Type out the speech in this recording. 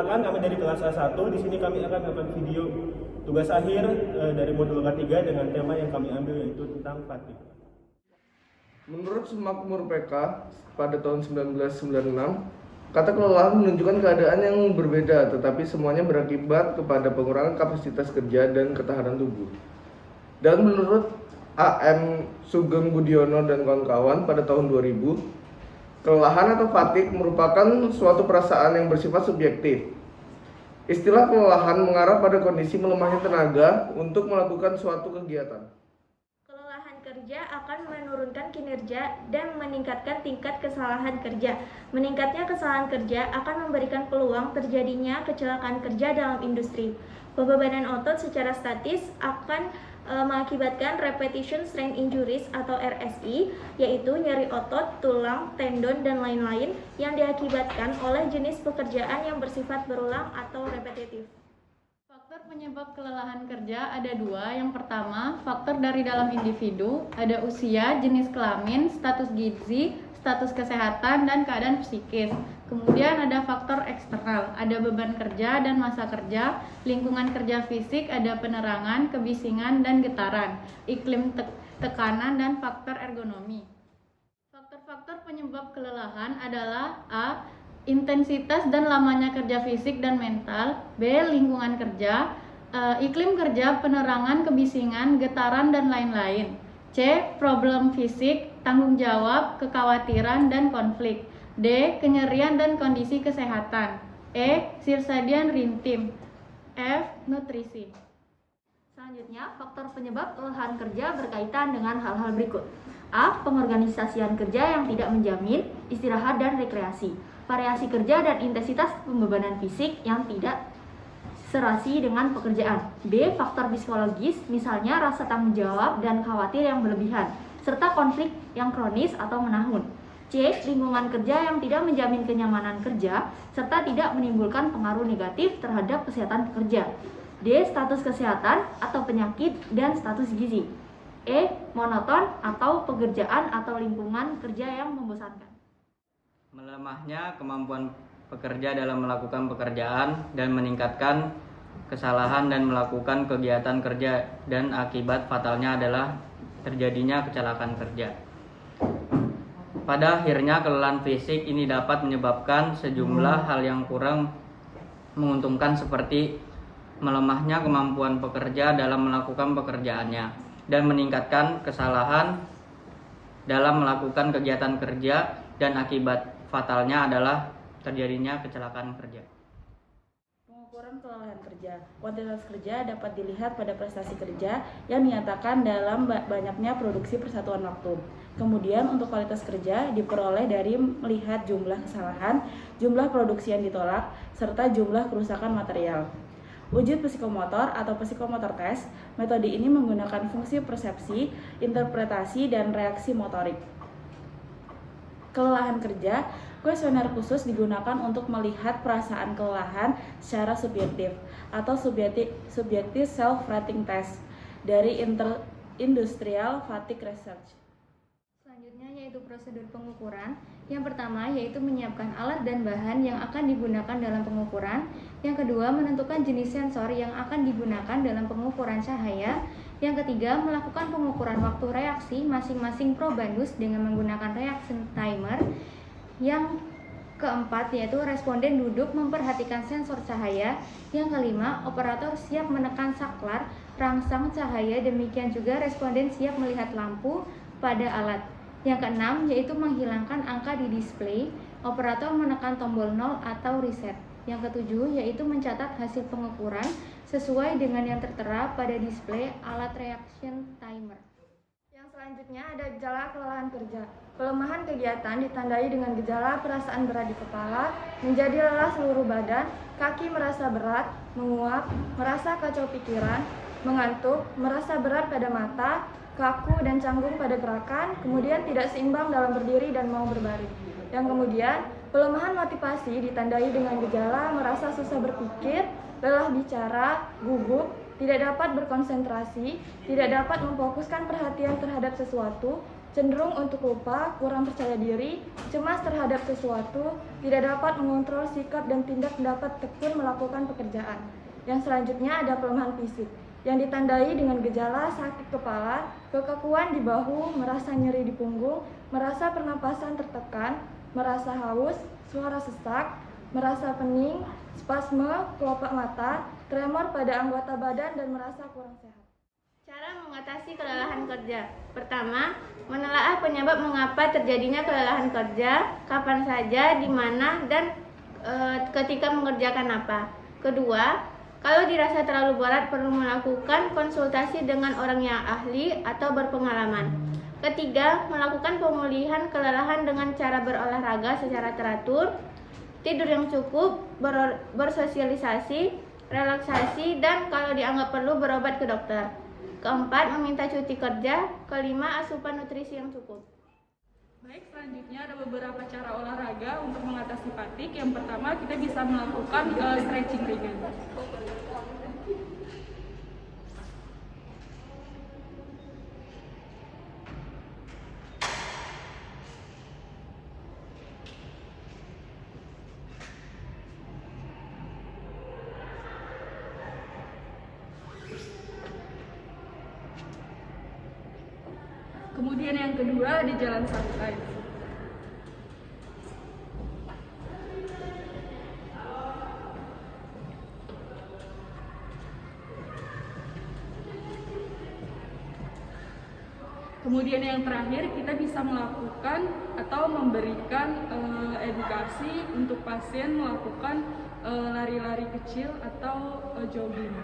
Perkenalkan, kami dari kelas A1. Di sini kami akan melakukan video tugas akhir dari modul K3 dengan tema yang kami ambil yaitu tentang fatigue. Menurut Semakmur PK pada tahun 1996, kata kelelahan menunjukkan keadaan yang berbeda, tetapi semuanya berakibat kepada pengurangan kapasitas kerja dan ketahanan tubuh. Dan menurut A.M. Sugeng Budiono dan kawan-kawan pada tahun 2000, kelelahan atau fatigue merupakan suatu perasaan yang bersifat subjektif. Istilah kelelahan mengarah pada kondisi melemahnya tenaga untuk melakukan suatu kegiatan. Kelelahan kerja akan menurunkan kinerja dan meningkatkan tingkat kesalahan kerja. Meningkatnya kesalahan kerja akan memberikan peluang terjadinya kecelakaan kerja dalam industri. Pembebanan otot secara statis akan mengakibatkan repetition strain injuries atau RSI, yaitu nyeri otot, tulang, tendon, dan lain-lain yang diakibatkan oleh jenis pekerjaan yang bersifat berulang atau repetitif. Faktor penyebab kelelahan kerja ada dua. Yang pertama, faktor dari dalam individu, ada usia, jenis kelamin, status gizi, status kesehatan, dan keadaan psikis. Kemudian ada faktor eksternal, ada beban kerja dan masa kerja, lingkungan kerja fisik, ada penerangan, kebisingan, dan getaran, iklim tekanan, dan faktor ergonomi. Faktor-faktor penyebab kelelahan adalah A. Intensitas dan lamanya kerja fisik dan mental. B. Lingkungan kerja, iklim kerja, penerangan, kebisingan, getaran, dan lain-lain. C. Problem fisik, tanggung jawab, kekhawatiran, dan konflik. D. Kenyerian dan kondisi kesehatan. E. Circadian rhythm. F. Nutrisi. Selanjutnya, faktor penyebab kelelahan kerja berkaitan dengan hal-hal berikut. A. Pengorganisasian kerja yang tidak menjamin istirahat dan rekreasi. Variasi kerja dan intensitas pembebanan fisik yang tidak serasi dengan pekerjaan. B. Faktor psikologis, misalnya rasa tanggung jawab dan khawatir yang berlebihan, serta konflik yang kronis atau menahun. C. Lingkungan kerja yang tidak menjamin kenyamanan kerja, serta tidak menimbulkan pengaruh negatif terhadap kesehatan pekerja. D. Status kesehatan atau penyakit dan status gizi. E. Monoton atau pekerjaan atau lingkungan kerja yang membosankan. Melemahnya kemampuan pekerja dalam melakukan pekerjaan dan meningkatkan kesalahan dan melakukan kegiatan kerja, dan akibat fatalnya adalah terjadinya kecelakaan kerja. Pada akhirnya kelelahan fisik ini dapat menyebabkan sejumlah hal yang kurang menguntungkan seperti melemahnya kemampuan pekerja dalam melakukan pekerjaannya dan meningkatkan kesalahan dalam melakukan kegiatan kerja, dan akibat fatalnya adalah terjadinya kecelakaan kerja. Pengukuran kelelahan kerja. Kuantitas kerja dapat dilihat pada prestasi kerja yang dinyatakan dalam banyaknya produksi per satuan waktu. Kemudian untuk kualitas kerja diperoleh dari melihat jumlah kesalahan, jumlah produksi yang ditolak, serta jumlah kerusakan material. Wujud psikomotor atau psikomotor test, metode ini menggunakan fungsi persepsi, interpretasi, dan reaksi motorik. Kelelahan kerja, kuesioner khusus digunakan untuk melihat perasaan kelelahan secara subjektif atau subjektif self-rating test dari Industrial Fatigue Research. Selanjutnya yaitu prosedur pengukuran. Yang pertama yaitu menyiapkan alat dan bahan yang akan digunakan dalam pengukuran. Yang kedua, menentukan jenis sensor yang akan digunakan dalam pengukuran cahaya. Yang ketiga, melakukan pengukuran waktu reaksi masing-masing probandus dengan menggunakan reaction timer. Yang keempat yaitu responden duduk memperhatikan sensor cahaya. Yang kelima, operator siap menekan saklar rangsang cahaya, demikian juga responden siap melihat lampu pada alat. Yang keenam yaitu menghilangkan angka di display, operator menekan tombol 0 atau reset. Yang ketujuh yaitu mencatat hasil pengukuran sesuai dengan yang tertera pada display alat reaction timer. Yang selanjutnya ada gejala kelelahan kerja. Pelemahan kegiatan ditandai dengan gejala perasaan berat di kepala, menjadi lelah seluruh badan, kaki merasa berat, menguap, merasa kacau pikiran, mengantuk, merasa berat pada mata, kaku dan canggung pada gerakan, kemudian tidak seimbang dalam berdiri dan mau berbaring. Yang kemudian, pelemahan motivasi ditandai dengan gejala merasa susah berpikir, lelah bicara, gugup, tidak dapat berkonsentrasi, tidak dapat memfokuskan perhatian terhadap sesuatu, cenderung untuk lupa, kurang percaya diri, cemas terhadap sesuatu, tidak dapat mengontrol sikap dan tidak dapat tekun melakukan pekerjaan. Yang selanjutnya ada kelemahan fisik, yang ditandai dengan gejala sakit kepala, kekakuan di bahu, merasa nyeri di punggung, merasa pernapasan tertekan, merasa haus, suara sesak, merasa pening, spasme, kelopak mata, tremor pada anggota badan, dan merasa kurang sehat. Cara mengatasi kelelahan kerja. Pertama, menelaah penyebab mengapa terjadinya kelelahan kerja, kapan saja, di mana, dan ketika mengerjakan apa. Kedua, kalau dirasa terlalu berat perlu melakukan konsultasi dengan orang yang ahli atau berpengalaman. Ketiga, melakukan pemulihan kelelahan dengan cara berolahraga secara teratur, tidur yang cukup, bersosialisasi, relaksasi, dan kalau dianggap perlu berobat ke dokter. Keempat, meminta cuti kerja. Kelima, asupan nutrisi yang cukup. Baik, selanjutnya ada beberapa cara olahraga untuk mengatasi fatigue. Yang pertama, kita bisa melakukan stretching ringan. Kemudian yang kedua di jalan santai. Kemudian yang terakhir kita bisa melakukan atau memberikan edukasi untuk pasien melakukan lari-lari kecil atau jogging.